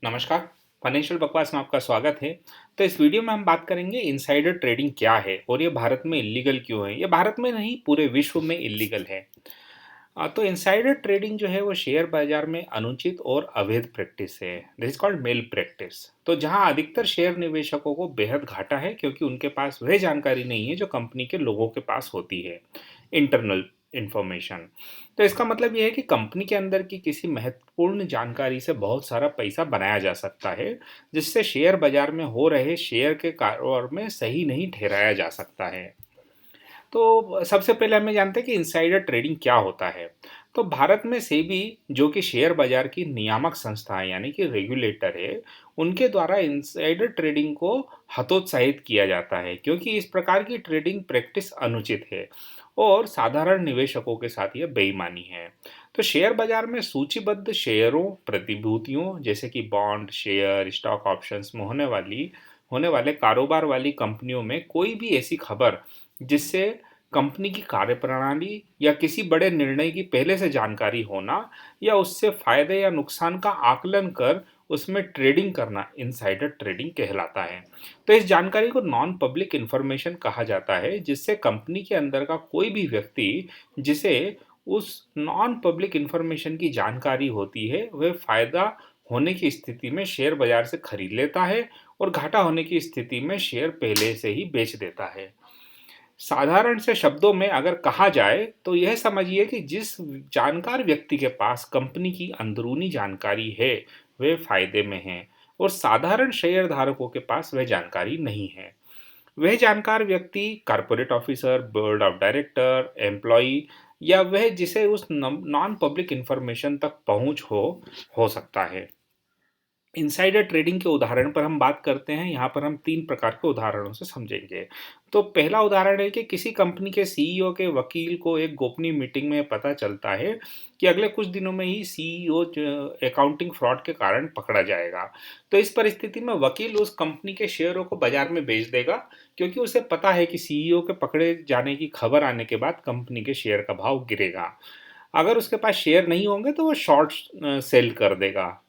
नमस्कार। फाइनेंशियल बकवास में आपका स्वागत है। तो इस वीडियो में हम बात करेंगे इनसाइडर ट्रेडिंग क्या है और ये भारत में इलीगल क्यों है। ये भारत में नहीं, पूरे विश्व में इलीगल है। तो इनसाइडर ट्रेडिंग जो है वो शेयर बाजार में अनुचित और अवैध प्रैक्टिस है। This is called male practice. तो जहां अधिकतर शेयर निवेशकों को बेहद घाटा है क्योंकि उनके पास वह जानकारी नहीं है जो कंपनी के लोगों के पास होती है, इंटरनल इंफॉर्मेशन। तो इसका मतलब यह है कि कंपनी के अंदर की किसी महत्वपूर्ण जानकारी से बहुत सारा पैसा बनाया जा सकता है, जिससे शेयर बाजार में हो रहे शेयर के कारोबार में सही नहीं ठहराया जा सकता है। तो सबसे पहले हमें जानते हैं कि इनसाइडर ट्रेडिंग क्या होता है। तो भारत में सेबी, जो कि शेयर बाजार की नियामक संस्था है यानी कि रेगुलेटर है, उनके द्वारा इनसाइडर ट्रेडिंग को हतोत्साहित किया जाता है क्योंकि इस प्रकार की ट्रेडिंग प्रैक्टिस अनुचित है और साधारण निवेशकों के साथ यह बेईमानी है। तो शेयर बाजार में सूचीबद्ध शेयरों, प्रतिभूतियों जैसे कि बॉन्ड, शेयर, स्टॉक ऑप्शंस में होने वाले कारोबार वाली कंपनियों में कोई भी ऐसी खबर जिससे कंपनी की कार्यप्रणाली या किसी बड़े निर्णय की पहले से जानकारी होना या उससे फायदे या नुकसान का आकलन कर उसमें ट्रेडिंग करना इनसाइडर ट्रेडिंग कहलाता है। तो इस जानकारी को नॉन पब्लिक इंफॉर्मेशन कहा जाता है, जिससे कंपनी के अंदर का कोई भी व्यक्ति जिसे उस नॉन पब्लिक इंफॉर्मेशन की जानकारी होती है वह फायदा होने की स्थिति में शेयर बाजार से खरीद लेता है और घाटा होने की स्थिति में शेयर पहले से ही बेच देता है। साधारण से शब्दों में अगर कहा जाए तो यह समझिए कि जिस जानकार व्यक्ति के पास कंपनी की अंदरूनी जानकारी है वे फायदे में हैं और साधारण शेयर धारकों के पास वह जानकारी नहीं है। वह जानकार व्यक्ति corporate officer, board of director, employee या वह जिसे उस नॉन पब्लिक इंफॉर्मेशन तक पहुंच हो सकता है। इनसाइडर ट्रेडिंग के उदाहरण पर हम बात करते हैं। यहाँ पर हम 3 प्रकार के उदाहरणों से समझेंगे। तो पहला उदाहरण है कि किसी कंपनी के सीईओ के वकील को एक गोपनीय मीटिंग में पता चलता है कि अगले कुछ दिनों में ही सीईओ अकाउंटिंग फ्रॉड के कारण पकड़ा जाएगा। तो इस परिस्थिति में वकील उस कंपनी के शेयरों को बाजार में बेच देगा क्योंकि उसे पता है कि सीईओ के पकड़े जाने की खबर आने के बाद कंपनी के शेयर का भाव गिरेगा। अगर उसके पास शेयर नहीं होंगे तो वो शॉर्ट सेल कर देगा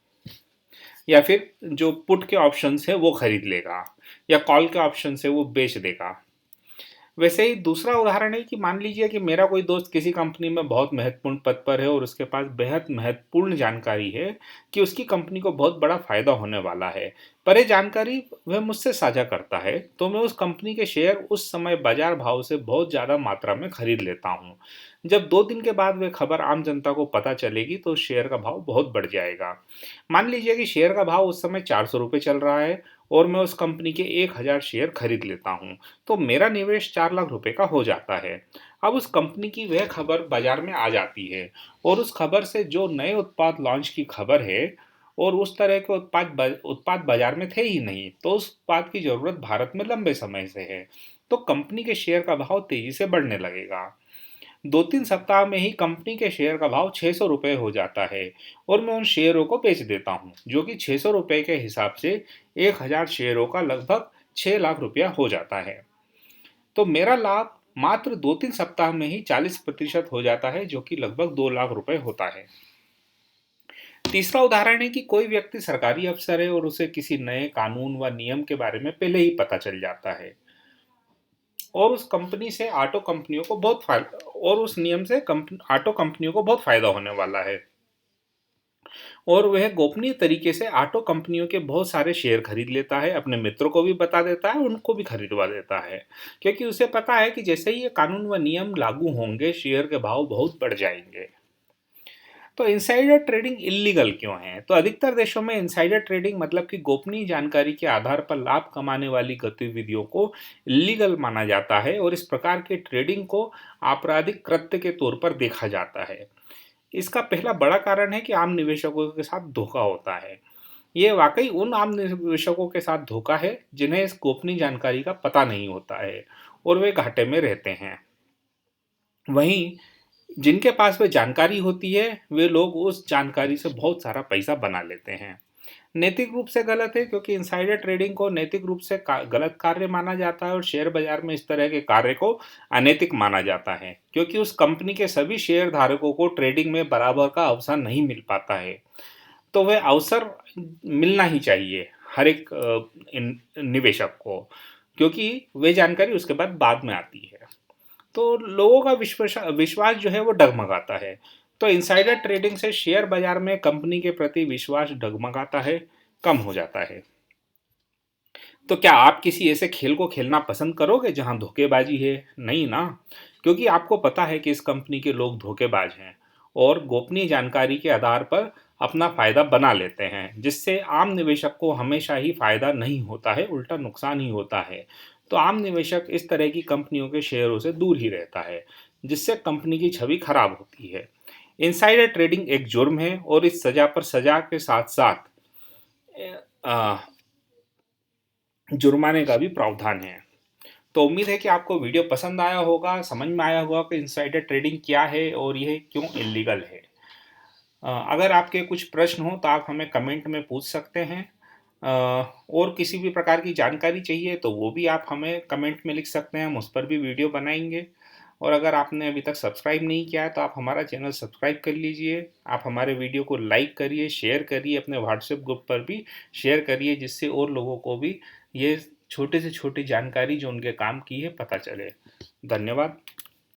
या फिर जो पुट के ऑप्शंस है वो खरीद लेगा या कॉल के ऑप्शन है वो बेच देगा। वैसे ही दूसरा उदाहरण है कि मान लीजिए कि मेरा कोई दोस्त किसी कंपनी में बहुत महत्वपूर्ण पद पर है और उसके पास बेहद महत्वपूर्ण जानकारी है कि उसकी कंपनी को बहुत बड़ा फायदा होने वाला है, पर यह जानकारी वह मुझसे साझा करता है तो मैं उस कंपनी के शेयर उस समय बाजार भाव से बहुत ज़्यादा मात्रा में खरीद लेता हूँ। जब 2 दिन के बाद वह खबर आम जनता को पता चलेगी तो शेयर का भाव बहुत बढ़ जाएगा। मान लीजिए कि शेयर का भाव उस समय 400 रुपये चल रहा है और मैं उस कंपनी के 1000 शेयर खरीद लेता हूँ, तो मेरा निवेश 4 लाख रुपए का हो जाता है। अब उस कंपनी की वह खबर बाजार में आ जाती है और उस खबर से जो नए उत्पाद लॉन्च की खबर है और उस तरह के उत्पाद बाजार में थे ही नहीं, तो उस उत्पाद की जरूरत भारत में लंबे समय से है, तो कंपनी के शेयर का भाव तेजी से बढ़ने लगेगा। 2-3 सप्ताह में ही कंपनी के शेयर का भाव 600 रुपये हो जाता है और मैं उन शेयरों को बेच देता हूँ, जो कि 600 रुपये के हिसाब से 1000 शेयरों का लगभग 6 लाख रुपया हो जाता है। तो मेरा लाभ मात्र 2-3 सप्ताह में ही 40% हो जाता है, जो कि लगभग 2 लाख रुपए होता है। तीसरा उदाहरण है कि कोई व्यक्ति सरकारी अफसर है और उसे किसी नए कानून व नियम के बारे में पहले ही पता चल जाता है और उस कंपनी से ऑटो कंपनियों को बहुत फायदा और उस नियम से ऑटो कंपनियों को बहुत फायदा होने वाला है और वह गोपनीय तरीके से ऑटो कंपनियों के बहुत सारे शेयर खरीद लेता है, अपने मित्रों को भी बता देता है, उनको भी खरीदवा देता है क्योंकि उसे पता है कि जैसे ही ये कानून व नियम लागू होंगे शेयर के भाव बहुत बढ़ जाएंगे। तो इनसाइडर ट्रेडिंग इलीगल क्यों है? तो अधिकतर देशों में इनसाइडर ट्रेडिंग मतलब कि गोपनीय जानकारी के आधार पर लाभ कमाने वाली गतिविधियों को इलीगल माना जाता है और इस प्रकार के ट्रेडिंग को आपराधिक कृत्य के तौर पर देखा जाता है। इसका पहला बड़ा कारण है कि आम निवेशकों के साथ धोखा होता है। ये वाकई उन आम निवेशकों के साथ धोखा है जिन्हें इस गोपनीय जानकारी का पता नहीं होता है और वे घाटे में रहते हैं। वहीं जिनके पास वह जानकारी होती है वे लोग उस जानकारी से बहुत सारा पैसा बना लेते हैं। नैतिक रूप से गलत है क्योंकि इनसाइडर ट्रेडिंग को नैतिक रूप से गलत कार्य माना जाता है और शेयर बाजार में इस तरह के कार्य को अनैतिक माना जाता है क्योंकि उस कंपनी के सभी शेयर धारकों को ट्रेडिंग में बराबर का अवसर नहीं मिल पाता है। तो वह अवसर मिलना ही चाहिए हर एक निवेशक को, क्योंकि वे जानकारी उसके बाद में आती है। तो लोगों का विश्वास जो है वो डगमगाता है। तो इनसाइडर ट्रेडिंग से शेयर बाजार में कंपनी के प्रति विश्वास डगमगाता है, कम हो जाता है। तो क्या आप किसी ऐसे खेल को खेलना पसंद करोगे जहां धोखेबाजी है? नहीं ना, क्योंकि आपको पता है कि इस कंपनी के लोग धोखेबाज हैं और गोपनीय जानकारी के आधार पर अपना फायदा बना लेते हैं, जिससे आम निवेशक को हमेशा ही फायदा नहीं होता है, उल्टा नुकसान ही होता है। तो आम निवेशक इस तरह की कंपनियों के शेयरों से दूर ही रहता है, जिससे कंपनी की छवि खराब होती है। इनसाइडर ट्रेडिंग एक जुर्म है और इस सजा पर सजा के साथ साथ जुर्माने का भी प्रावधान है। तो उम्मीद है कि आपको वीडियो पसंद आया होगा, समझ में आया होगा कि इनसाइडर ट्रेडिंग क्या है और यह क्यों इलीगल है। अगर आपके कुछ प्रश्न हो तो आप हमें कमेंट में पूछ सकते हैं। और किसी भी प्रकार की जानकारी चाहिए तो वो भी आप हमें कमेंट में लिख सकते हैं, हम उस पर भी वीडियो बनाएंगे। और अगर आपने अभी तक सब्सक्राइब नहीं किया है तो आप हमारा चैनल सब्सक्राइब कर लीजिए। आप हमारे वीडियो को लाइक करिए, शेयर करिए, अपने व्हाट्सएप ग्रुप पर भी शेयर करिए, जिससे और लोगों को भी ये छोटे से छोटी जानकारी जो उनके काम की है पता चले। धन्यवाद।